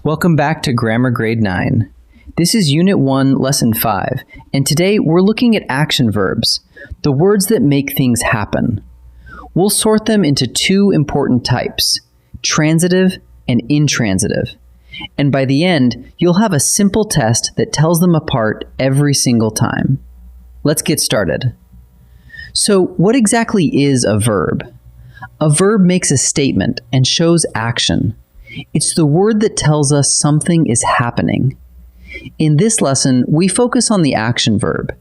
Welcome back to Grammar Grade 9. This is Unit 1, Lesson 5, and today we're looking at action verbs, the words that make things happen. We'll sort them into two important types, transitive and intransitive, and by the end, you'll have a simple test that tells them apart every single time. Let's get started. So, what exactly is a verb? A verb makes a statement and shows action. It's the word that tells us something is happening. In this lesson, we focus on the action verb,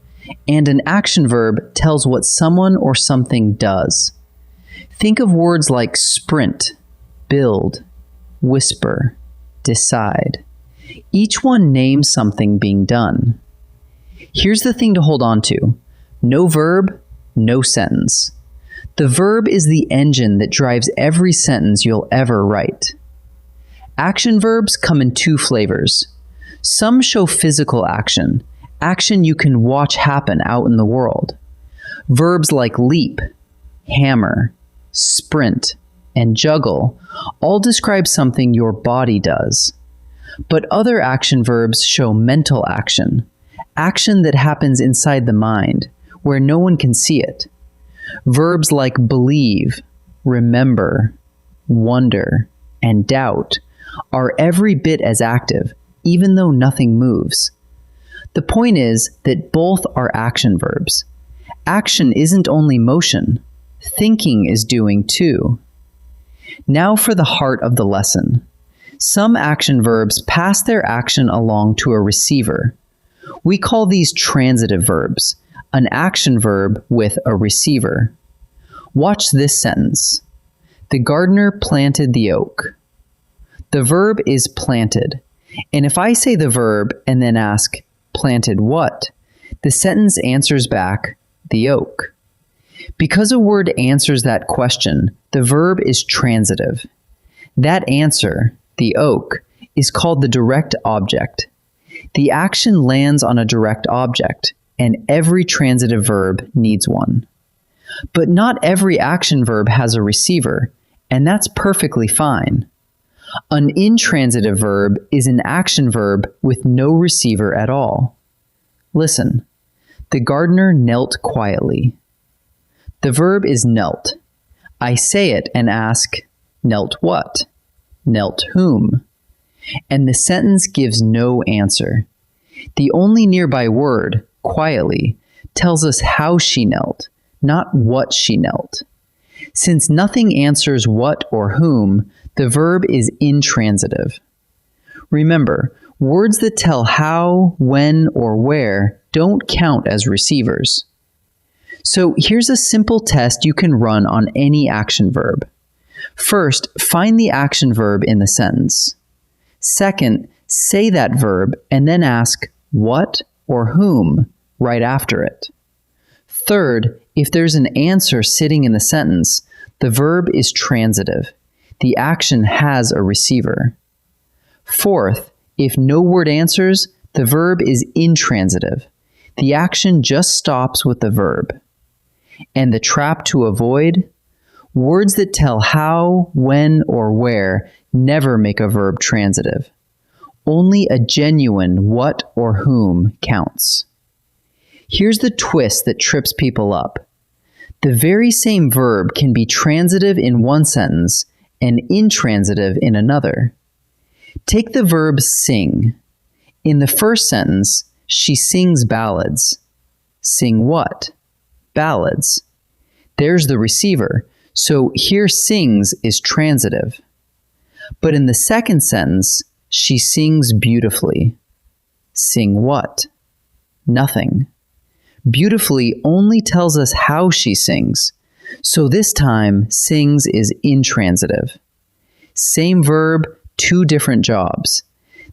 and an action verb tells what someone or something does. Think of words like sprint, build, whisper, decide. Each one names something being done. Here's the thing to hold on to. No verb, no sentence. The verb is the engine that drives every sentence you'll ever write. Action verbs come in two flavors. Some show physical action, action you can watch happen out in the world. Verbs like leap, hammer, sprint, and juggle all describe something your body does. But other action verbs show mental action, action that happens inside the mind, where no one can see it. Verbs like believe, remember, wonder, and doubt are every bit as active, even though nothing moves. The point is that both are action verbs. Action isn't only motion, thinking is doing too. Now for the heart of the lesson. Some action verbs pass their action along to a receiver. We call these transitive verbs, an action verb with a receiver. Watch this sentence. The gardener planted the oak. The verb is planted, and if I say the verb and then ask, planted what? The sentence answers back, the oak. Because a word answers that question, the verb is transitive. That answer, the oak, is called the direct object. The action lands on a direct object, and every transitive verb needs one. But not every action verb has a receiver, and that's perfectly fine. An intransitive verb is an action verb with no receiver at all. Listen. The gardener knelt quietly. The verb is knelt. I say it and ask, knelt what? Knelt whom? And the sentence gives no answer. The only nearby word, quietly, tells us how she knelt, not what she knelt. Since nothing answers what or whom, the verb is intransitive. Remember, words that tell how, when, or where don't count as receivers. So here's a simple test you can run on any action verb. First, find the action verb in the sentence. Second, say that verb and then ask what or whom right after it. Third, if there's an answer sitting in the sentence, the verb is transitive. The action has a receiver. Fourth, if no word answers, the verb is intransitive. The action just stops with the verb. And the trap to avoid? Words that tell how, when, or where never make a verb transitive. Only a genuine what or whom counts. Here's the twist that trips people up. The very same verb can be transitive in one sentence and intransitive in another. Take the verb sing. In the first sentence, she sings ballads. Sing what? Ballads. There's the receiver, so here sings is transitive. But in the second sentence, she sings beautifully. Sing what? Nothing. Beautifully only tells us how she sings. So this time, sings is intransitive. Same verb, two different jobs.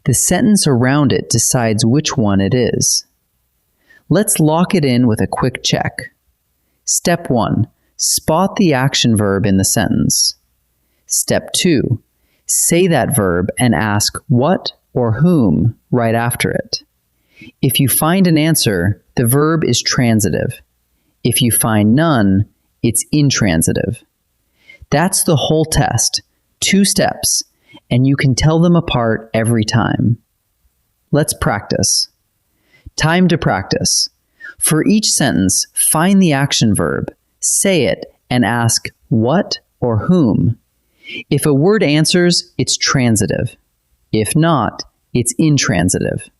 The sentence around it decides which one it is. Let's lock it in with a quick check. Step 1. Spot the action verb in the sentence. Step 2. Say that verb and ask what or whom right after it. If you find an answer, the verb is transitive. If you find none, it's intransitive. That's the whole test, 2 steps, and you can tell them apart every time. Let's practice. Time to practice. For each sentence, find the action verb, say it, and ask what or whom. If a word answers, it's transitive. If not, it's intransitive.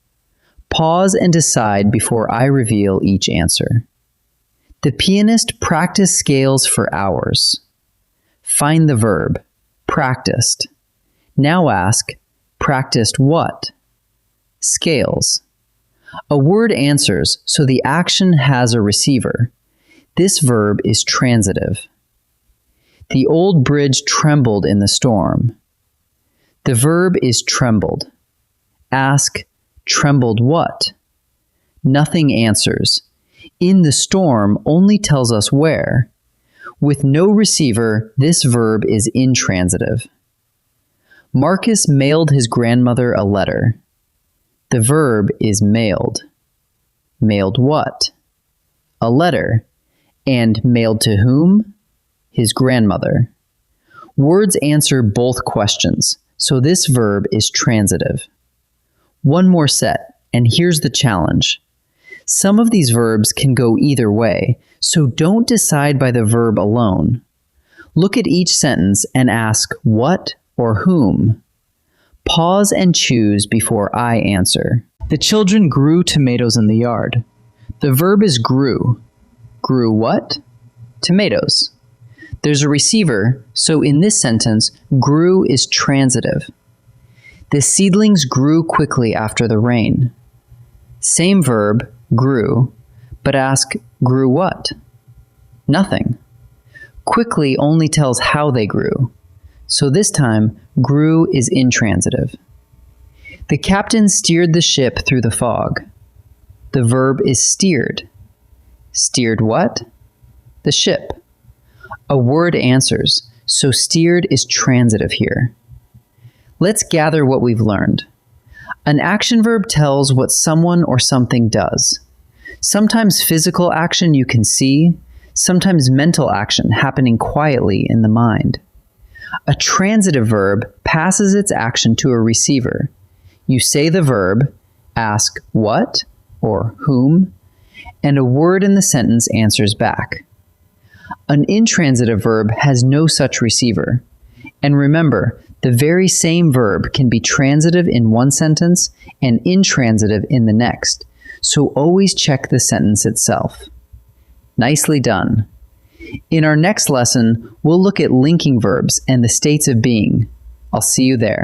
Pause and decide before I reveal each answer. The pianist practiced scales for hours. Find the verb, practiced. Now ask, practiced what? Scales. A word answers, so the action has a receiver. This verb is transitive. The old bridge trembled in the storm. The verb is trembled. Ask, trembled what? Nothing answers. In the storm only tells us where. With no receiver, this verb is intransitive. Marcus mailed his grandmother a letter. The verb is mailed. Mailed what? A letter. And mailed to whom? His grandmother. Words answer both questions, so this verb is transitive. One more set, and here's the challenge. Some of these verbs can go either way, so don't decide by the verb alone. Look at each sentence and ask what or whom. Pause and choose before I answer. The children grew tomatoes in the yard. The verb is grew. Grew what? Tomatoes. There's a receiver, so in this sentence, grew is transitive. The seedlings grew quickly after the rain. Same verb, grew, but ask, grew what? Nothing. Quickly only tells how they grew, so this time, grew is intransitive. The captain steered the ship through the fog. The verb is steered. Steered what? The ship. A word answers, so steered is transitive here. Let's gather what we've learned. An action verb tells what someone or something does. Sometimes physical action you can see, sometimes mental action happening quietly in the mind. A transitive verb passes its action to a receiver. You say the verb, ask what or whom, and a word in the sentence answers back. An intransitive verb has no such receiver. And remember, the very same verb can be transitive in one sentence and intransitive in the next, so always check the sentence itself. Nicely done. In our next lesson, we'll look at linking verbs and the states of being. I'll see you there.